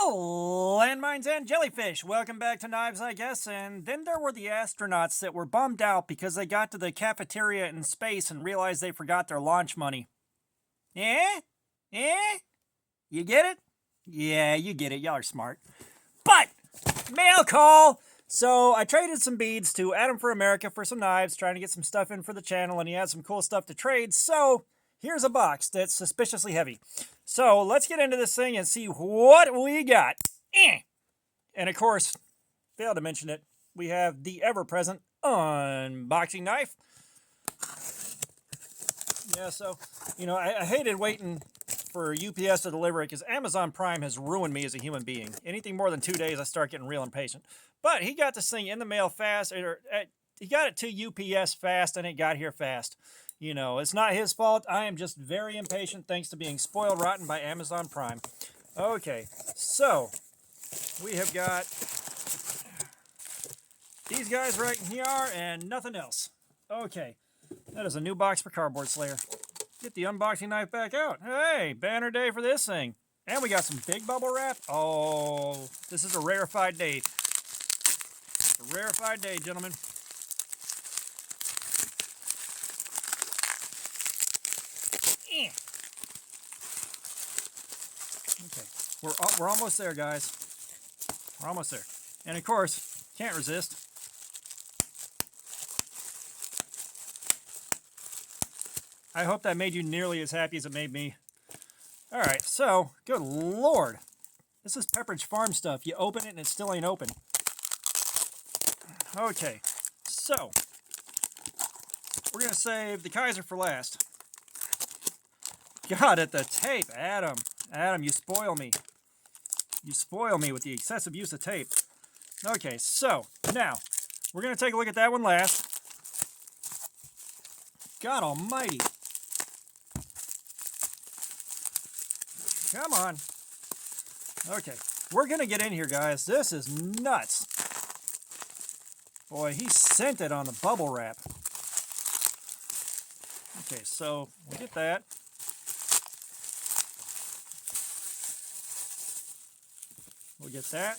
Landmines and jellyfish. Welcome back to Knives, I guess. And then there were the astronauts that were bummed out because they got to the cafeteria in space and realized they forgot their launch money. Eh? Eh? You get it? Yeah, you get it. Y'all are smart. But, mail call! So, I traded some beads to Adam for America for some knives, trying to get some stuff in for the channel, and he had some cool stuff to trade. So, here's a box that's suspiciously heavy. So, let's get into this thing and see what we got. And of course, failed to mention it, we have the ever-present unboxing knife. Yeah, so, I hated waiting for UPS to deliver it because Amazon Prime has ruined me as a human being. Anything more than 2 days, I start getting real impatient. But he got this thing in the mail fast. He got it to UPS fast, and it got here fast. It's not his fault. I am just very impatient thanks to being spoiled rotten by Amazon Prime. Okay, so we have got these guys right here and nothing else. Okay, that is a new box for Cardboard Slayer. Get the unboxing knife back out. Hey, banner day for this thing. And we got some big bubble wrap. Oh, this is a rarefied day. A rarefied day, gentlemen. Okay, we're almost there, guys. We're almost there. And of course, can't resist. I hope that made you nearly as happy as it made me. All right, so, good Lord. This is Pepperidge Farm stuff. You open it and it still ain't open. Okay, so, we're going to save the Kaiser for last. God, at the tape, Adam. Adam, you spoil me. You spoil me with the excessive use of tape. Okay, so, now, we're going to take a look at that one last. God almighty. Come on. Okay, we're going to get in here, guys. This is nuts. Boy, he sent it on the bubble wrap. Okay, so we'll get that. We'll get that.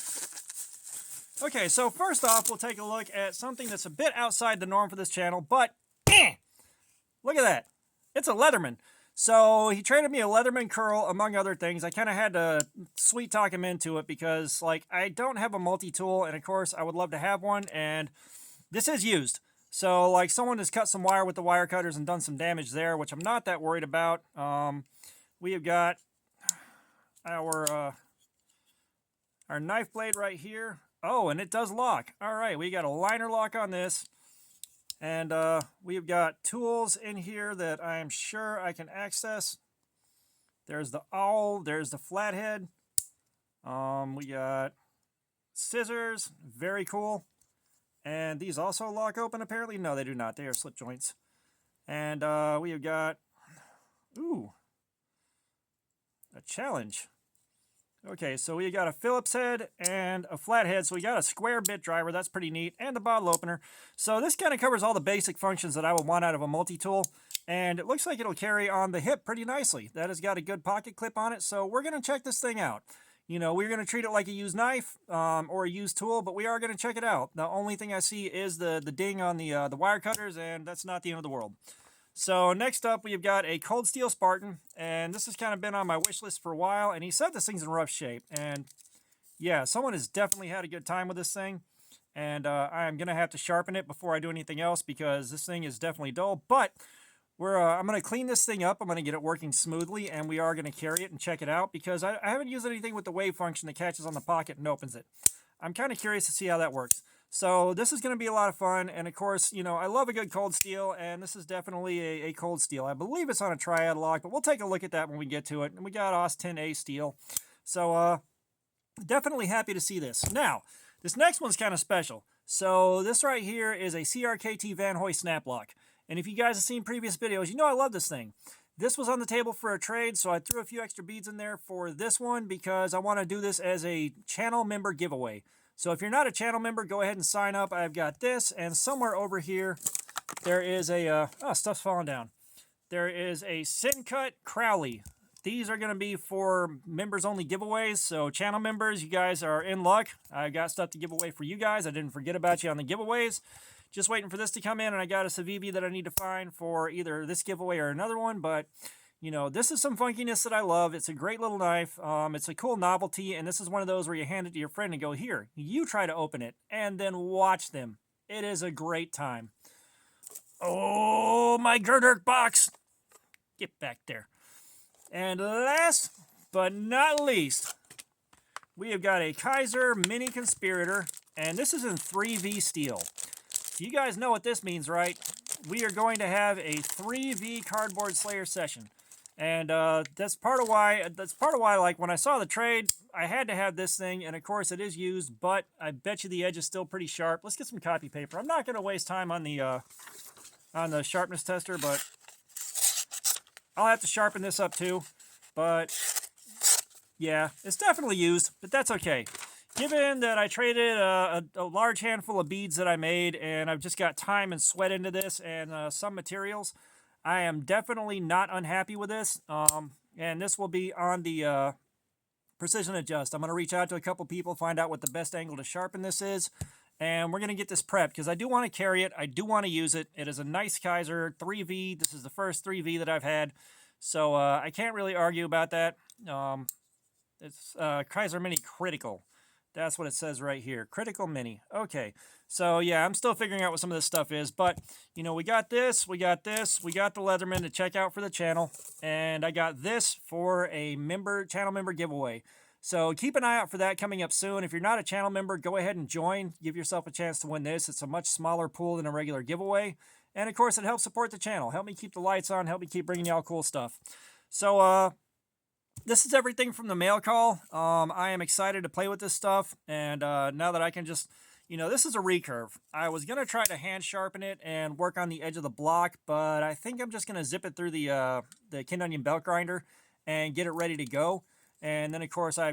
Okay, so first off, we'll take a look at something that's a bit outside the norm for this channel, but look at that. It's a Leatherman. So he traded me a Leatherman curl, among other things. I kind of had to sweet talk him into it because, I don't have a multi-tool, and of course, I would love to have one, and this is used. So, someone has cut some wire with the wire cutters and done some damage there, which I'm not that worried about. We have got our knife blade right here. Oh, and it does lock. All right, we got a liner lock on this. And we've got tools in here that I am sure I can access. There's the awl. There's the flathead. We got scissors. Very cool. And these also lock open apparently. No, they do not. They are slip joints. And we have got, a challenge. Okay, so we got a Phillips head and a flathead, so we got a square bit driver, that's pretty neat, and the bottle opener. So this kind of covers all the basic functions that I would want out of a multi-tool, and it looks like it'll carry on the hip pretty nicely. That has got a good pocket clip on it, so we're going to check this thing out. We're going to treat it like a used knife or a used tool, but we are going to check it out. The only thing I see is the ding on the wire cutters, and that's not the end of the world. So next up, we've got a Cold Steel Spartan, and this has kind of been on my wish list for a while, and he said this thing's in rough shape, and yeah, someone has definitely had a good time with this thing, and I'm going to have to sharpen it before I do anything else, because this thing is definitely dull, but I'm going to clean this thing up, I'm going to get it working smoothly, and we are going to carry it and check it out, because I haven't used anything with the wave function that catches on the pocket and opens it. I'm kind of curious to see how that works. So this is going to be a lot of fun, and of course, I love a good cold steel, and this is definitely a cold steel. I believe it's on a triad lock, but we'll take a look at that when we get to it. And we got AUS 10A steel. So definitely happy to see this. Now, this next one's kind of special. So this right here is a CRKT Van Hoy snap lock. And if you guys have seen previous videos, you know I love this thing. This was on the table for a trade, so I threw a few extra beads in there for this one because I want to do this as a channel member giveaway. So if you're not a channel member, go ahead and sign up. I've got this, and somewhere over here, there is a, stuff's falling down. There is a Sincut Crowley these are going to be for members only giveaways. So channel members, you guys are in luck. I got stuff to give away for you guys. I didn't forget about you on the giveaways. Just waiting for this to come in, and I got a Civivi that I need to find for either this giveaway or another one. But, you know, this is some funkiness that I love. It's a great little knife. It's a cool novelty, and this is one of those where you hand it to your friend and go, here, you try to open it, and then watch them. It is a great time. Oh, my Gerdurk box. Get back there. And last but not least, we have got a Kaiser Mini Conspirator, and this is in 3V steel. So you guys know what this means, right? We are going to have a 3V Cardboard Slayer session. And that's part of why, like, when I saw the trade, I had to have this thing, and of course it is used, but I bet you the edge is still pretty sharp. Let's get some copy paper. I'm not going to waste time on the sharpness tester, but I'll have to sharpen this up too. But yeah, it's definitely used, but that's okay. Given that I traded a large handful of beads that I made, and I've just got time and sweat into this and some materials, I am definitely not unhappy with this. And this will be on the Precision Adjust. I'm going to reach out to a couple people, find out what the best angle to sharpen this is, and we're going to get this prepped because I do want to carry it. I do want to use it. It is a nice Kaiser 3V. This is the first 3V that I've had, so I can't really argue about that. It's Kaiser Mini Critical. That's what it says right here. Critical Mini. Okay. So, yeah, I'm still figuring out what some of this stuff is. But, you know, we got this. We got the Leatherman to check out for the channel. And I got this for a channel member giveaway. So keep an eye out for that coming up soon. If you're not a channel member, go ahead and join. Give yourself a chance to win this. It's a much smaller pool than a regular giveaway. And, of course, it helps support the channel. Help me keep the lights on. Help me keep bringing y'all cool stuff. So, this is everything from the mail call. I am excited to play with this stuff, and now that I can just, you know, this is a recurve. I was going to try to hand sharpen it and work on the edge of the block, but I think I'm just going to zip it through the Kin Onion belt grinder and get it ready to go. And then, of course, I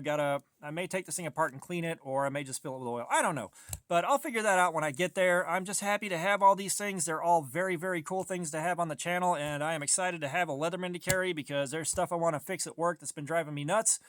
may take this thing apart and clean it, or I may just fill it with oil. I don't know. But I'll figure that out when I get there. I'm just happy to have all these things. They're all very, very cool things to have on the channel, and I am excited to have a Leatherman to carry because there's stuff I want to fix at work that's been driving me nuts.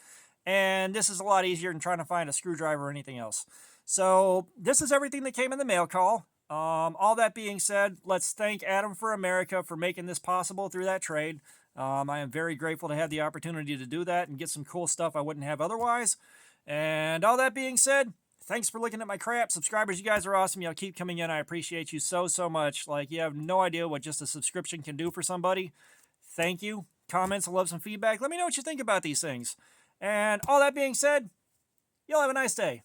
And this is a lot easier than trying to find a screwdriver or anything else. So this is everything that came in the mail call. All that being said, let's thank Adam for America for making this possible through that trade. I am very grateful to have the opportunity to do that and get some cool stuff I wouldn't have otherwise. And all that being said, thanks for looking at my crap. Subscribers, you guys are awesome. Y'all keep coming in. I appreciate you so, so much. Like, you have no idea what just a subscription can do for somebody. Thank you. Comments, I love some feedback. Let me know what you think about these things. And all that being said, y'all have a nice day.